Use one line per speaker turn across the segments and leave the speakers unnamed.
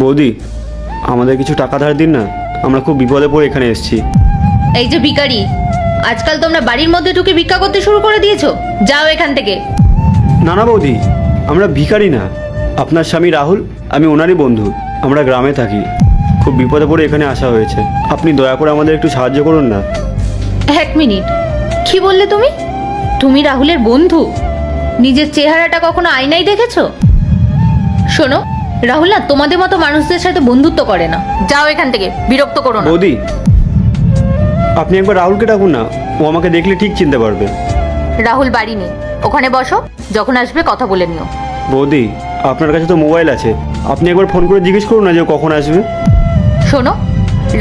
বৌদি, আমাদের কিছু টাকা ধার দিন না, আমরা খুব বিপদে পড়ে এখানে এসেছি।
এই যে ভিখারি, আজকাল তোমরা বাড়ির মধ্যে ঢুকে ভিক্ষা করতে শুরু করে দিয়েছো। যাও এখান থেকে।
না না বৌদি, আমরা ভিখারি না। আপনার স্বামী রাহুল, আমি ওনারই বন্ধু। আমরা গ্রামে থাকি, খুব বিপদে পড়ে এখানে আসা হয়েছে। আপনি দয়া করে আমাদের একটু সাহায্য করুন না।
এক মিনিট, কি বললে তুমি? তুমি রাহুলের বন্ধু? নিজের চেহারাটা কখনো আয়নায় দেখেছো? শোনো, রাহুল না তোমাদের মতো মানুষদের সাথে বন্ধুত্ব করে না। যাও এখান থেকে, বিরক্ত করো না।
বৌদি, আপনি একবার রাহুলকে ডাকুন না, ও আমাকে দেখলে ঠিক চিনতে পারবে।
রাহুল বাড়ি নেই, ওখানে বসো, যখন আসবে কথা বলে নিও।
বৌদি, আপনার কাছে তো মোবাইল আছে, আপনি একবার ফোন করে জিজ্ঞেস করুন না যে ও কখন আসবে।
শোনো,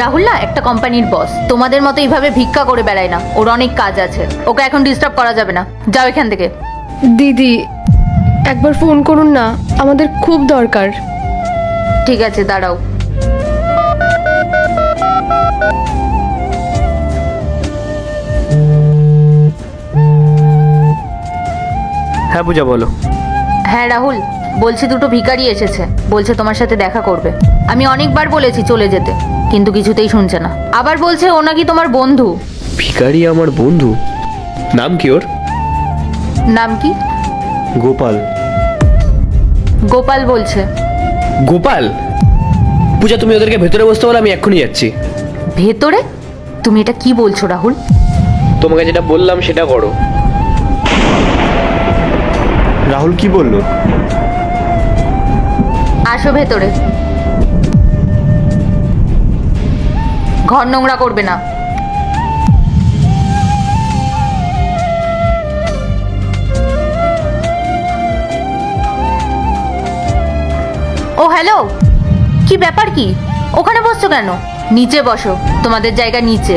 রাহুল না একটা কোম্পানির বস, তোমাদের মতো এইভাবে ভিক্ষা করে বেড়ায় না। ওর অনেক কাজ আছে, ওকে এখন ডিস্টার্ব করা যাবে না। যাও এখান থেকে।
দিদি, একবার ফোন করুন না, আমাদের খুব দরকার।
ঠিক আছে, দাঁড়াও।
হ্যাঁ পূজা, বলো।
হ্যাঁ রাহুল, বলছি দুটো ভিখারি এসেছে, বলছে তোমার সাথে দেখা করবে। আমি অনেকবার বলেছি চলে যেতে, কিন্তু কিছুতেই শুনছে না। আবার বলছে ও নাকি তোমার বন্ধু।
ভিখারি আমার বন্ধু? নাম কি ওর?
নাম কি?
গোপাল।
গোপাল বলছে।
গোপাল? পূজা, তুমি ওদেরকে ভেতরে বসতে বলো, আমি এক্ষুনি যাচ্ছি।
ভেতরে? তুমি এটা কি বলছো রাহুল?
তোমাকে যেটা বললাম সেটা করো।
রাহুল কি বললো?
আসো ভেতরে। ঘর নোংরা করবে না। ও হ্যালো, কি ব্যাপার? কি ওখানে বসছো কেন? নিচে বসো, তোমাদের জায়গা নিচে।